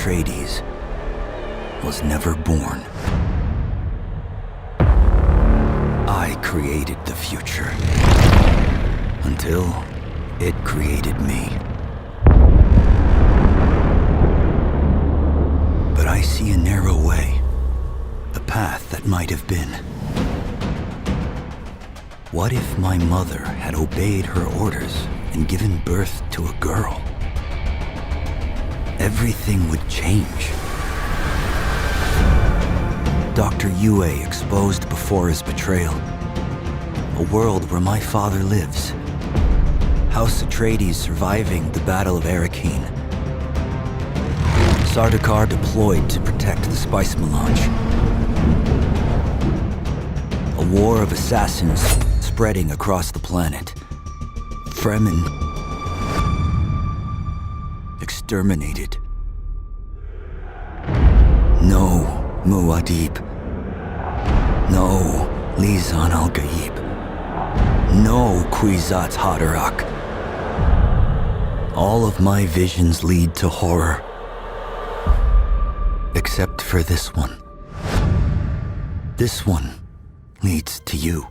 Atreides was never born. I created the future until it created me. But I see a narrow way, a path that might have been. What if my mother had obeyed her orders and given birth to a girl? Everything would change. Dr. Yue exposed before his betrayal. A world where my father lives. House Atreides surviving the Battle of Arrakis. Sardaukar deployed to protect the spice melange. A war of assassins spreading across the planet. Fremen exterminated. No Muad'Dib. No Lisan al-Gaib. No Kwisatz Haderach. All of my visions lead to horror. Except for this one. This one leads to you.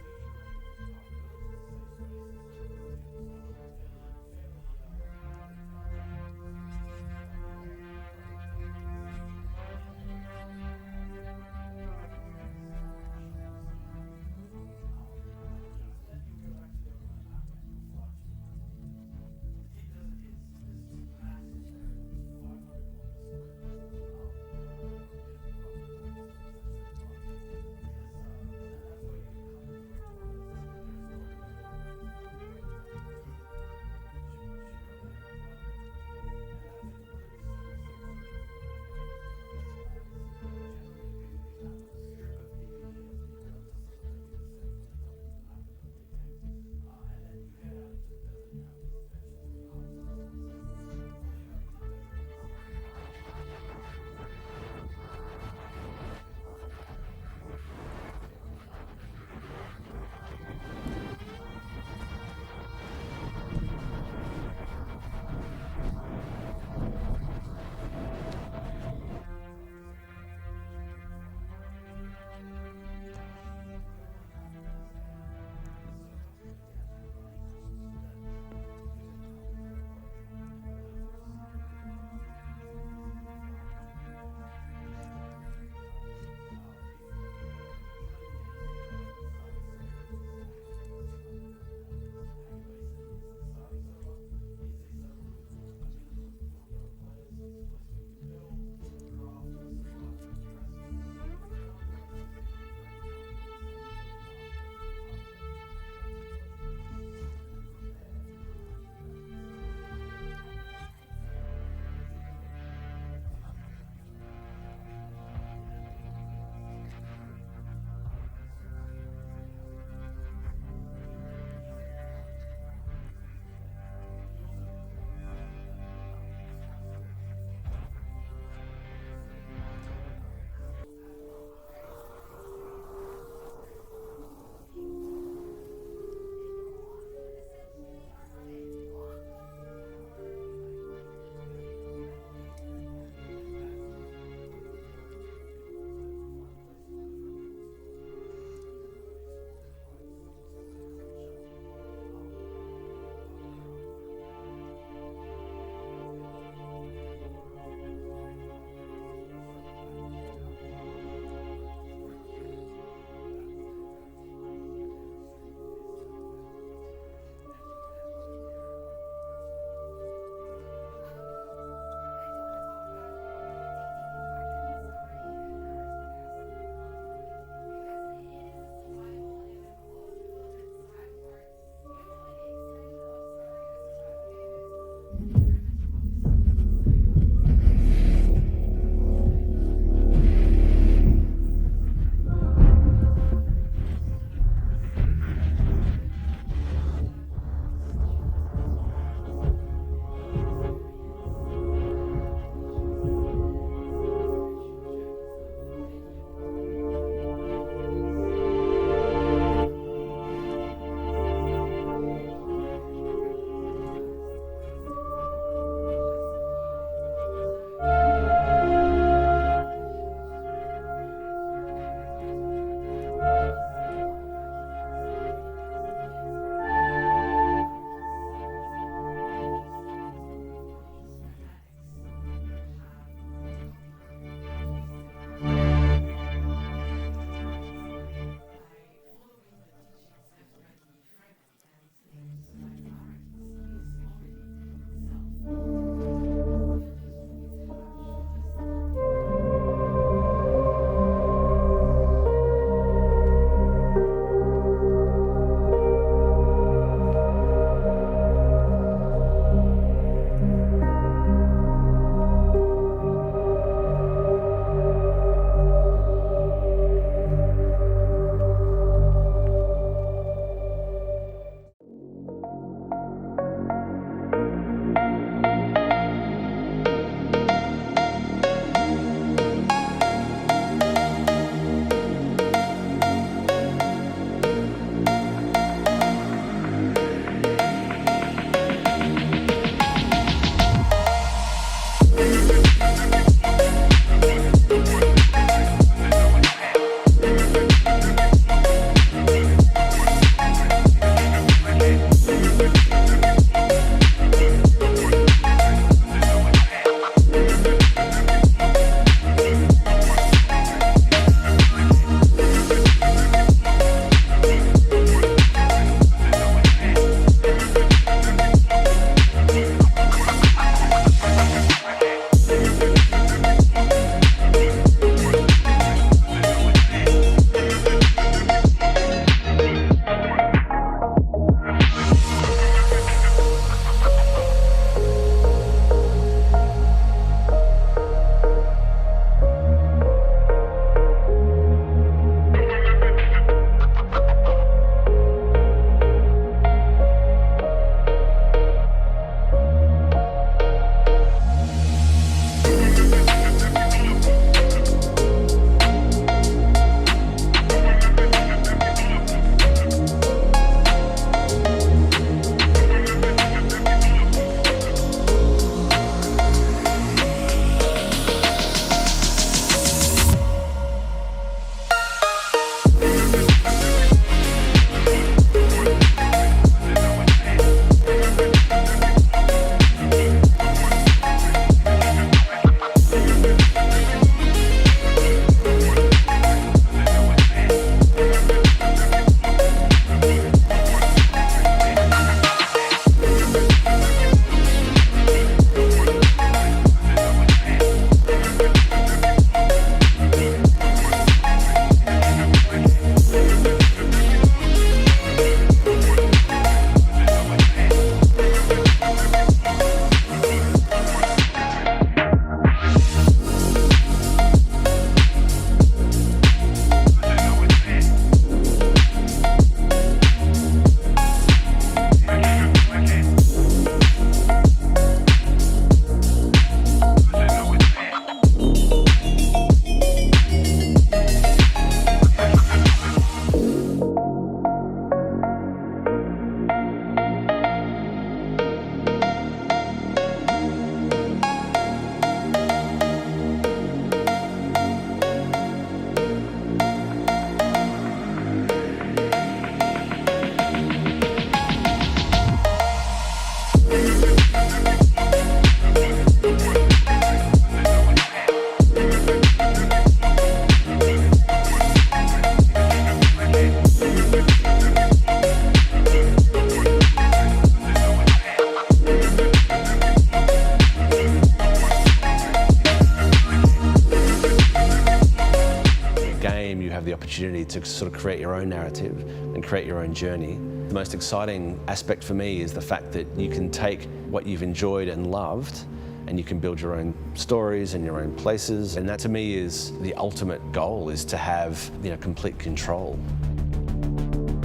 to sort of create your own narrative and create your own journey. The most exciting aspect for me is the fact that you can take what you've enjoyed and loved and you can build your own stories and your own places. And that to me is the ultimate goal, is to have, you know, complete control.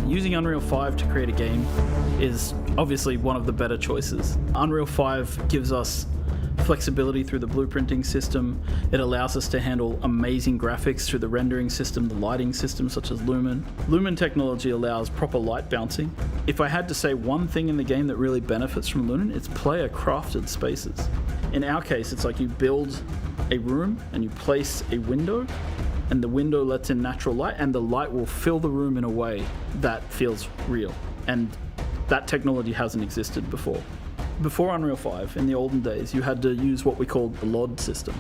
Using Unreal 5 to create a game is obviously one of the better choices. Unreal 5 gives us flexibility through the blueprinting system. It allows us to handle amazing graphics through the rendering system, the lighting system such as Lumen. Lumen technology allows proper light bouncing. If I had to say one thing in the game that really benefits from Lumen, it's player crafted spaces. In our case, it's like you build a room and you place a window, and the window lets in natural light, and the light will fill the room in a way that feels real. And that technology hasn't existed before. Before Unreal 5, in the olden days, you had to use what we called the LOD system.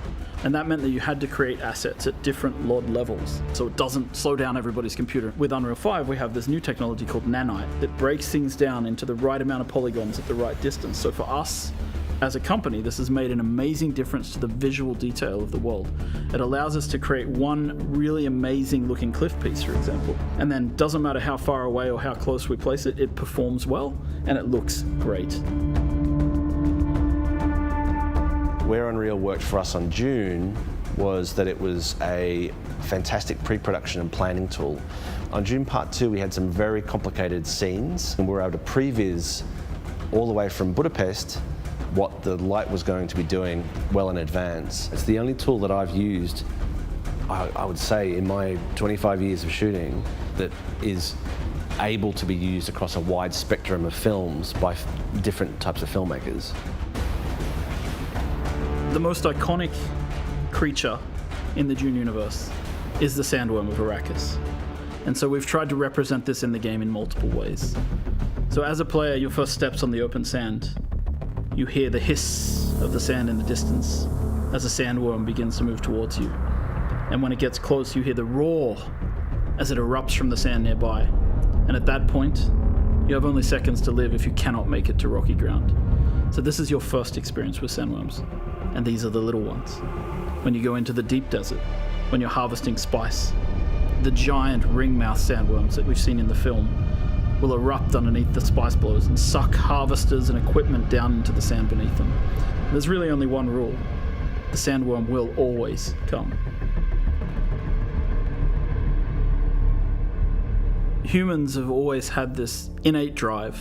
And that meant that you had to create assets at different LOD levels, so it doesn't slow down everybody's computer. With Unreal 5, we have this new technology called nanite that breaks things down into the right amount of polygons at the right distance. So for us, as a company, this has made an amazing difference to the visual detail of the world. It allows us to create one really amazing looking cliff piece, for example, and then doesn't matter how far away or how close we place it, it performs well and it looks great. Where Unreal worked for us on Dune was that it was a fantastic pre-production and planning tool. On Dune Part 2, we had some very complicated scenes, and we were able to previs all the way from Budapest what the light was going to be doing well in advance. It's the only tool that I've used, I would say, in my 25 years of shooting that is able to be used across a wide spectrum of films by different types of filmmakers. The most iconic creature in the Dune universe is the sandworm of Arrakis. And so we've tried to represent this in the game in multiple ways. So as a player, your first steps on the open sand, you hear the hiss of the sand in the distance as the sandworm begins to move towards you. And when it gets close, you hear the roar as it erupts from the sand nearby. And at that point, you have only seconds to live if you cannot make it to rocky ground. So this is your first experience with sandworms. And these are the little ones. When you go into the deep desert, when you're harvesting spice, the giant ring-mouth sandworms that we've seen in the film will erupt underneath the spice blows and suck harvesters and equipment down into the sand beneath them. There's really only one rule. The sandworm will always come. Humans have always had this innate drive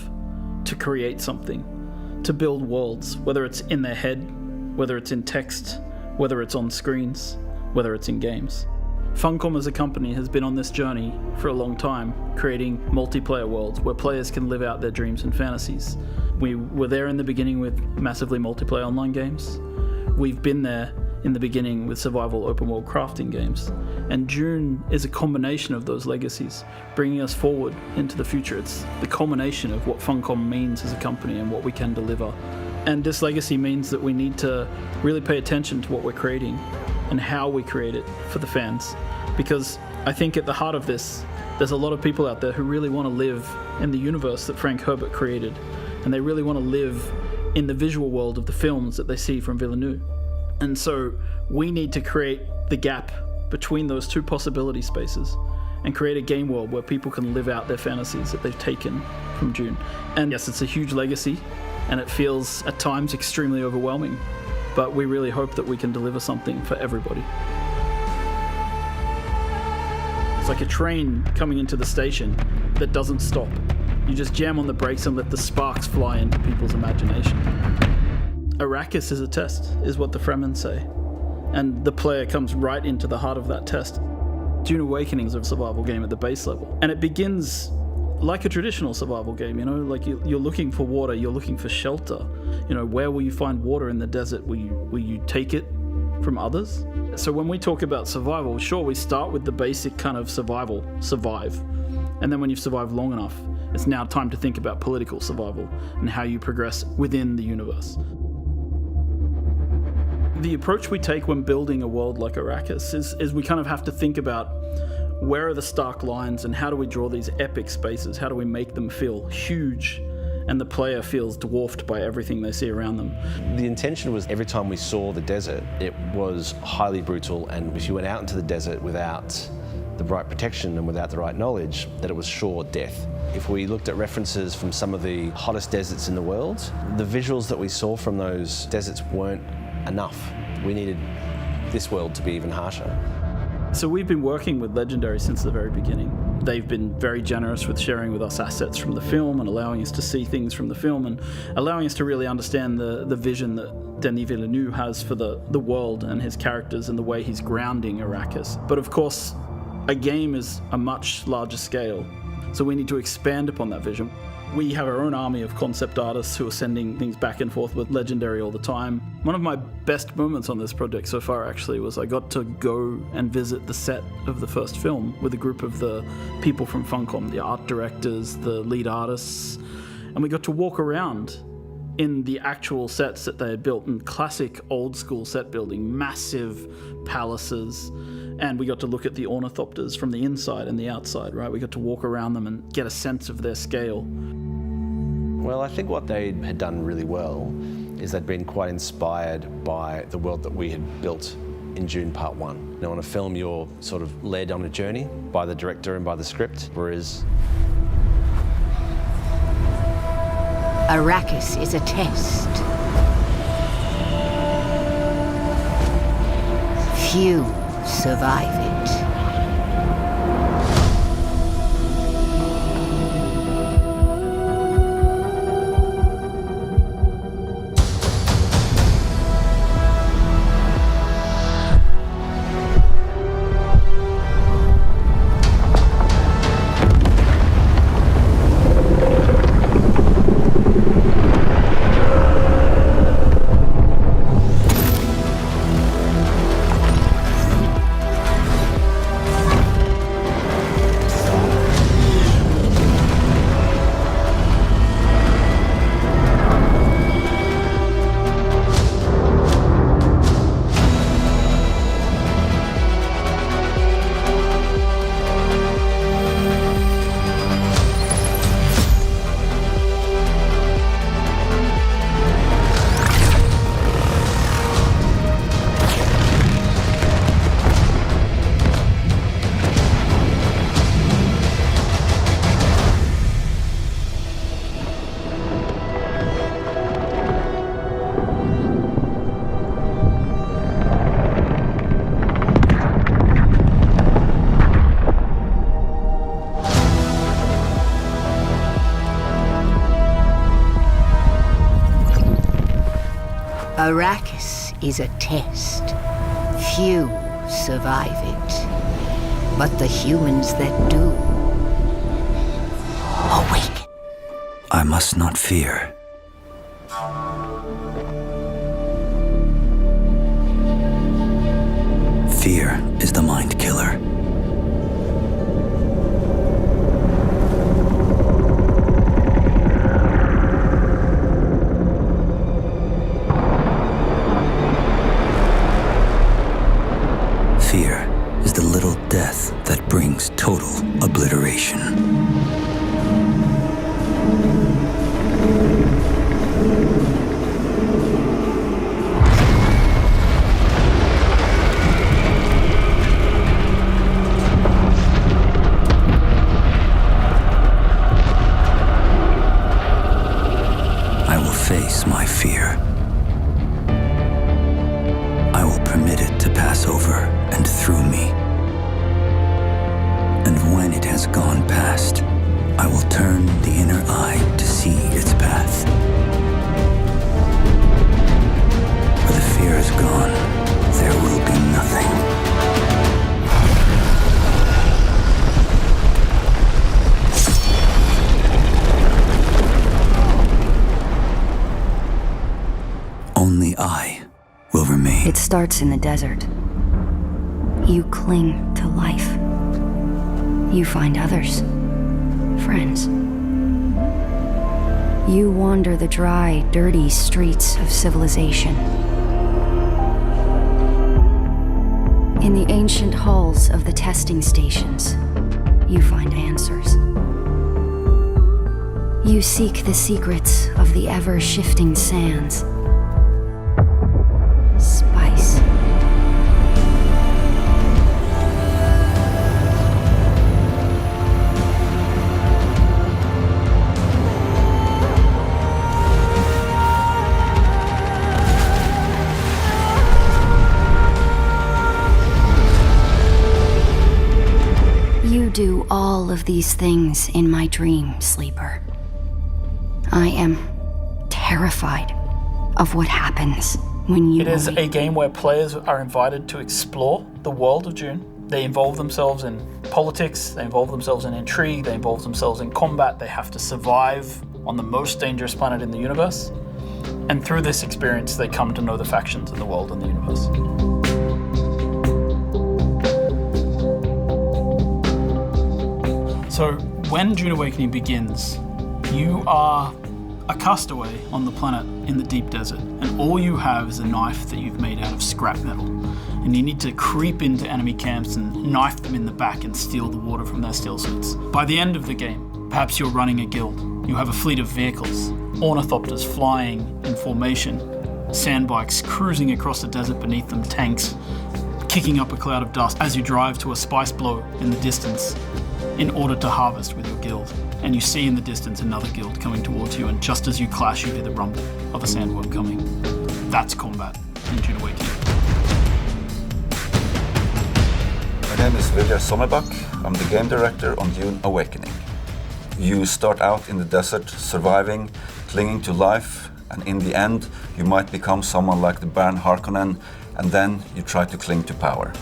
to create something, to build worlds, whether it's in their head, whether it's in text, whether it's on screens, whether it's in games. Funcom as a company has been on this journey for a long time, creating multiplayer worlds where players can live out their dreams and fantasies. We were there in the beginning with massively multiplayer online games. We've been there in the beginning with survival open world crafting games. And Dune is a combination of those legacies, bringing us forward into the future. It's the culmination of what Funcom means as a company and what we can deliver. And this legacy means that we need to really pay attention to what we're creating and how we create it for the fans. Because I think at the heart of this, there's a lot of people out there who really want to live in the universe that Frank Herbert created. And they really want to live in the visual world of the films that they see from Villeneuve. And so we need to create the gap between those two possibility spaces and create a game world where people can live out their fantasies that they've taken from Dune. And yes, it's a huge legacy, and it feels at times extremely overwhelming, but we really hope that we can deliver something for everybody. It's like a train coming into the station that doesn't stop. You just jam on the brakes and let the sparks fly into people's imagination. Arrakis is a test, is what the Fremen say. And the player comes right into the heart of that test. Dune Awakening is a survival game at the base level. And it begins like a traditional survival game, you know, like you're looking for water, you're looking for shelter. You know, where will you find water in the desert? Will you take it from others? So when we talk about survival, sure, we start with the basic kind of survive. And then when you've survived long enough, it's now time to think about political survival and how you progress within the universe. The approach we take when building a world like Arrakis is we kind of have to think about where are the stark lines and how do we draw these epic spaces? How do we make them feel huge and the player feels dwarfed by everything they see around them? The intention was every time we saw the desert, it was highly brutal, and if you went out into the desert without the right protection and without the right knowledge, that it was sure death. If we looked at references from some of the hottest deserts in the world, the visuals that we saw from those deserts weren't enough. We needed this world to be even harsher. So we've been working with Legendary since the very beginning. They've been very generous with sharing with us assets from the film and allowing us to see things from the film and allowing us to really understand the vision that Denis Villeneuve has for the world and his characters and the way he's grounding Arrakis. But of course, a game is a much larger scale, so we need to expand upon that vision. We have our own army of concept artists who are sending things back and forth with Legendary all the time. One of my best moments on this project so far actually was I got to go and visit the set of the first film with a group of the people from Funcom, the art directors, the lead artists, and we got to walk around in the actual sets that they had built in classic old school set building, massive palaces, and we got to look at the ornithopters from the inside and the outside, right? We got to walk around them and get a sense of their scale. Well, I think what they had done really well is they'd been quite inspired by the world that we had built in Dune Part 1. Now, on a film, you're sort of led on a journey by the director and by the script, whereas Arrakis is a test. Few survive it. Arrakis is a test. Few survive it. But the humans that do awaken. I must not fear. Fear is the mind killer. Fear is the little death that brings total obliteration. I will face my fear. I will permit it to pass over and through me. And when it has gone past, I will turn the inner eye to see its path. Where the fear is gone, there will be nothing. Only I will remain. It starts in the desert. You cling to life. You find others, friends. You wander the dry, dirty streets of civilization. In the ancient halls of the testing stations, you find answers. You seek the secrets of the ever-shifting sands. Spice. these things in my dream, Sleeper. I am terrified of what happens when you... It is a game where players are invited to explore the world of Dune. They involve themselves in politics, they involve themselves in intrigue, they involve themselves in combat, they have to survive on the most dangerous planet in the universe. And through this experience, they come to know the factions in the world and the universe. So when Dune Awakening begins, you are a castaway on the planet in the deep desert, and all you have is a knife that you've made out of scrap metal. And you need to creep into enemy camps and knife them in the back and steal the water from their steel suits. By the end of the game, perhaps you're running a guild. You have a fleet of vehicles, ornithopters flying in formation, sandbikes cruising across the desert beneath them, tanks kicking up a cloud of dust as you drive to a spice blow in the distance in order to harvest with your guild. And you see in the distance another guild coming towards you, and just as you clash, you hear the rumble of a sandworm coming. That's combat in Dune Awakening. My name is Viljar Sommerbach. I'm the game director on Dune Awakening. You start out in the desert, surviving, clinging to life, and in the end, you might become someone like the Baron Harkonnen, and then you try to cling to power.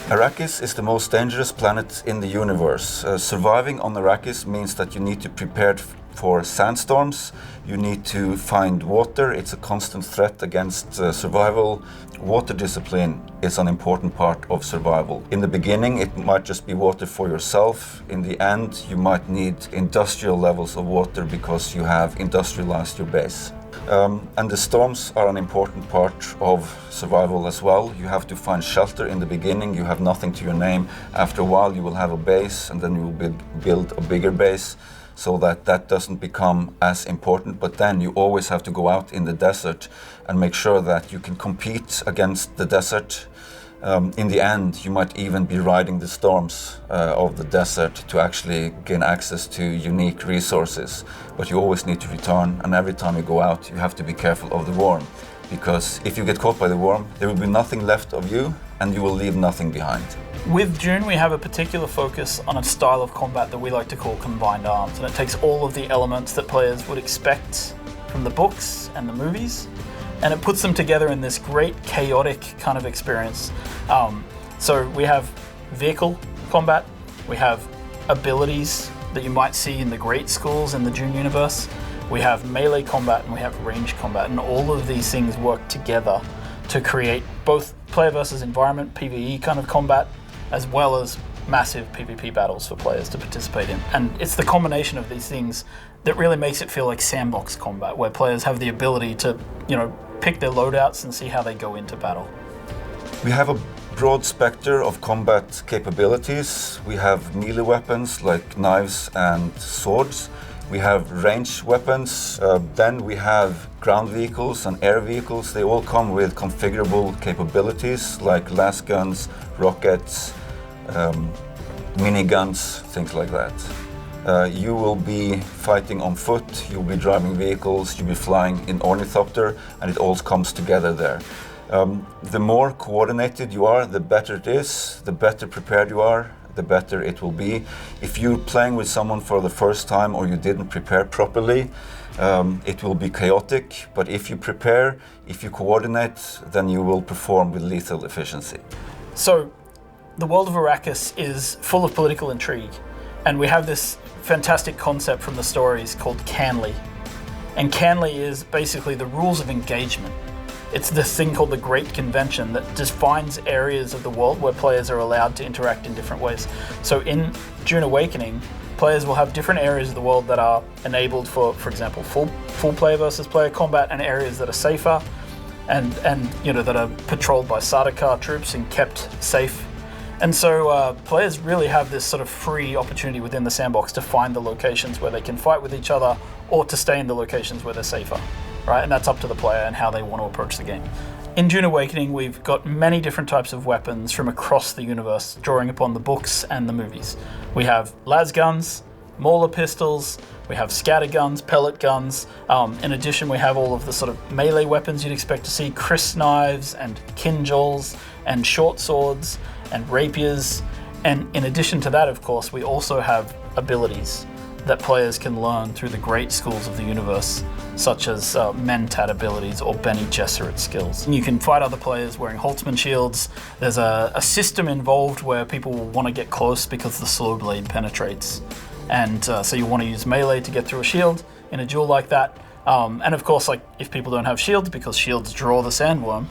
Arrakis is the most dangerous planet in the universe. Surviving on Arrakis means that you need to prepare for sandstorms, you need to find water, it's a constant threat against survival. Water discipline is an important part of survival. In the beginning, it might just be water for yourself. In the end, you might need industrial levels of water because you have industrialized your base. And the storms are an important part of survival as well. You have to find shelter in the beginning, you have nothing to your name. After a while you will have a base, and then you will build a bigger base, so that doesn't become as important. But then you always have to go out in the desert and make sure that you can compete against the desert. In the end, you might even be riding the storms of the desert to actually gain access to unique resources. But you always need to return, and every time you go out, you have to be careful of the worm. Because if you get caught by the worm, there will be nothing left of you, and you will leave nothing behind. With Dune, we have a particular focus on a style of combat that we like to call combined arms, and it takes all of the elements that players would expect from the books and the movies, and it puts them together in this great chaotic kind of experience. So we have vehicle combat, we have abilities that you might see in the great schools in the Dune universe, we have melee combat, and we have range combat, and all of these things work together to create both player versus environment, PvE kind of combat, as well as massive PvP battles for players to participate in. And it's the combination of these things that really makes it feel like sandbox combat, where players have the ability to, pick their loadouts and see how they go into battle. We have a broad spectrum of combat capabilities. We have melee weapons like knives and swords. We have range weapons. Then we have ground vehicles and air vehicles. They all come with configurable capabilities like las guns, rockets, miniguns, things like that. You will be fighting on foot, you'll be driving vehicles, you'll be flying in ornithopter, and it all comes together there. The more coordinated you are, the better it is, the better prepared you are, the better it will be. If you're playing with someone for the first time or you didn't prepare properly, it will be chaotic, but if you prepare, if you coordinate, then you will perform with lethal efficiency. So, the world of Arrakis is full of political intrigue, and we have this fantastic concept from the stories called Canley. And Canley is basically the rules of engagement. It's this thing called the Great Convention that defines areas of the world where players are allowed to interact in different ways. So in Dune Awakening, players will have different areas of the world that are enabled for example, full player versus player combat, and areas that are safer and that are patrolled by Sardaukar troops and kept safe. And so players really have this sort of free opportunity within the sandbox to find the locations where they can fight with each other, or to stay in the locations where they're safer, right? And that's up to the player and how they want to approach the game. In Dune Awakening, we've got many different types of weapons from across the universe, drawing upon the books and the movies. We have las guns, mauler pistols, we have scatter guns, pellet guns. In addition, we have all of the sort of melee weapons you'd expect to see, crysknives and kinjals and short swords and rapiers, And in addition to that, of course, we also have abilities that players can learn through the great schools of the universe, such as Mentat abilities or Bene Gesserit skills. You can fight other players wearing Holtzman shields. There's a system involved where people will want to get close because the slow blade penetrates. And so you want to use melee to get through a shield in a duel like that. And of course, like if people don't have shields, because shields draw the sandworm,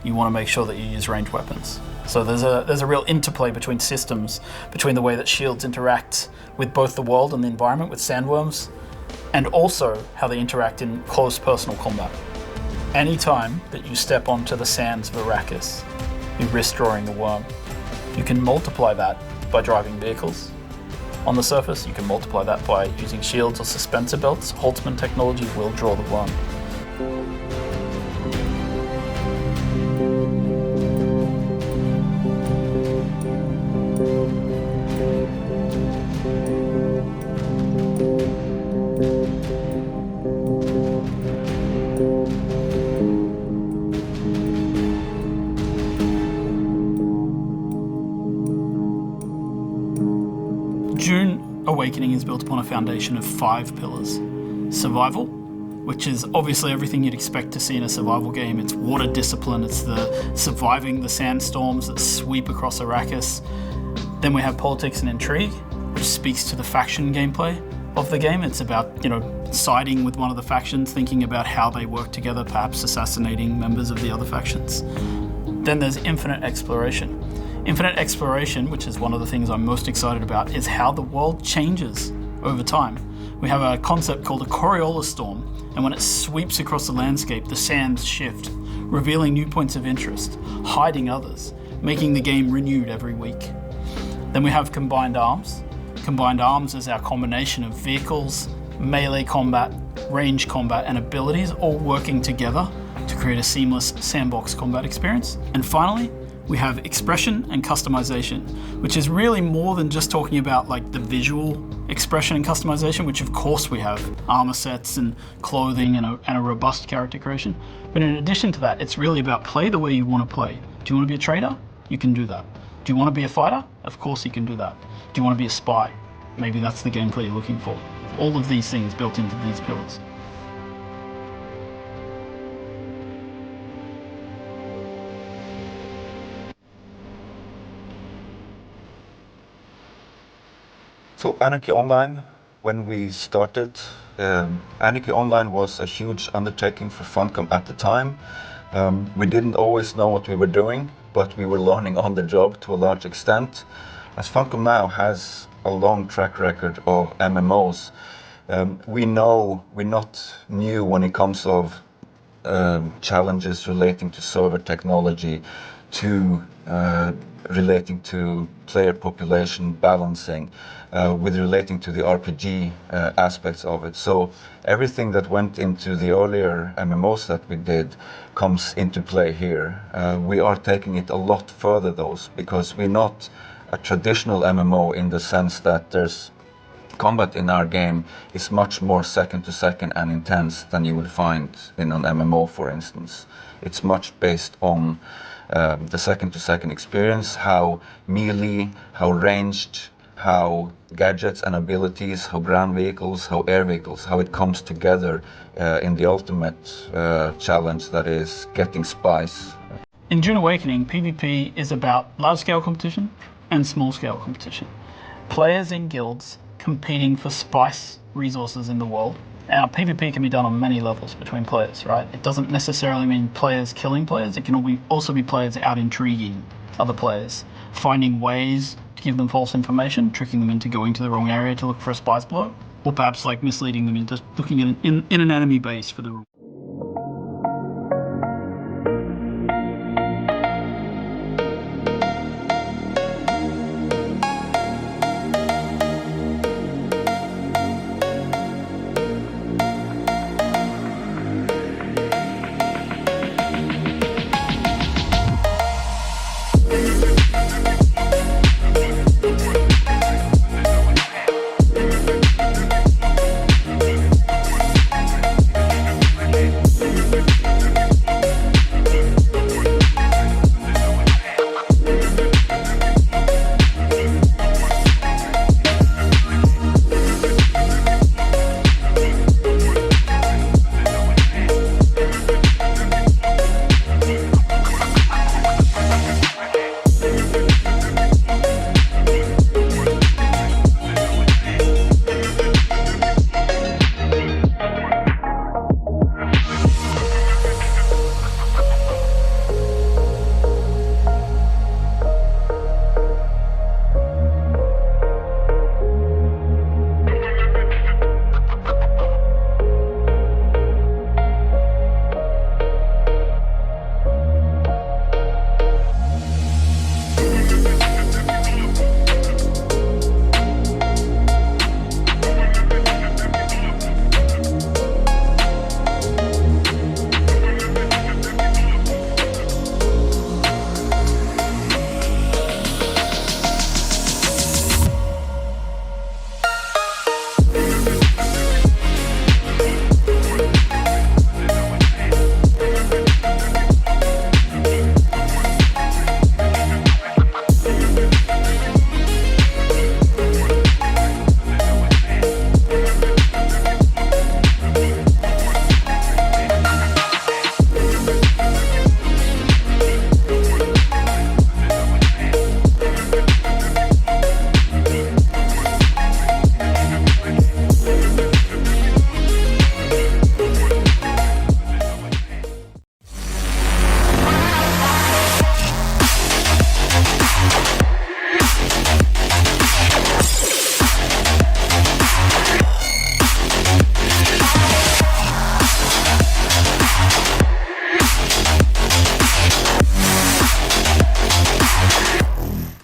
you want to make sure that you use ranged weapons. So there's a real interplay between systems, between the way that shields interact with both the world and the environment with sandworms, and also how they interact in close personal combat. Anytime that you step onto the sands of Arrakis, you risk drawing a worm. You can multiply that by driving vehicles. On the surface, you can multiply that by using shields or suspensor belts. Holtzman technology will draw the worm. Dune Awakening is built upon a foundation of 5 pillars. Survival, which is obviously everything you'd expect to see in a survival game. It's water discipline, it's the surviving the sandstorms that sweep across Arrakis. Then we have politics and intrigue, which speaks to the faction gameplay of the game. It's about, siding with one of the factions, thinking about how they work together, perhaps assassinating members of the other factions. Then there's infinite exploration. Infinite exploration, which is one of the things I'm most excited about, is how the world changes over time. We have a concept called a Coriolis storm, and when it sweeps across the landscape, the sands shift, revealing new points of interest, hiding others, making the game renewed every week. Then we have combined arms. Combined arms is our combination of vehicles, melee combat, range combat, and abilities all working together to create a seamless sandbox combat experience. And finally, we have expression and customization, which is really more than just talking about like the visual expression and customization, which of course we have armor sets and clothing and a robust character creation. But in addition to that, it's really about play the way you want to play. Do you want to be a trader? You can do that. Do you want to be a fighter? Of course you can do that. Do you want to be a spy? Maybe that's the gameplay you're looking for. All of these things built into these pillars. So Anarchy Online, when we started, Anarchy Online was a huge undertaking for Funcom at the time. We didn't always know what we were doing, but we were learning on the job to a large extent. As Funcom now has a long track record of MMOs, we know we're not new when it comes of challenges relating to server technology, to relating to player population balancing, with relating to the RPG aspects of it. So everything that went into the earlier MMOs that we did comes into play here. We are taking it a lot further though, because we're not a traditional MMO in the sense that there's combat in our game is much more second to second and intense than you would find in an MMO, for instance. It's much based on the second to second experience, how melee, how ranged, how gadgets and abilities, how ground vehicles, how air vehicles, how it comes together in the ultimate challenge that is getting spice. In Dune Awakening, PvP is about large-scale competition and small-scale competition. Players in guilds competing for spice resources in the world. Now, PvP can be done on many levels between players, right? It doesn't necessarily mean players killing players. It can also be players out intriguing other players, finding ways to give them false information, tricking them into going to the wrong area to look for a spice block, or perhaps like misleading them into looking in an enemy base for the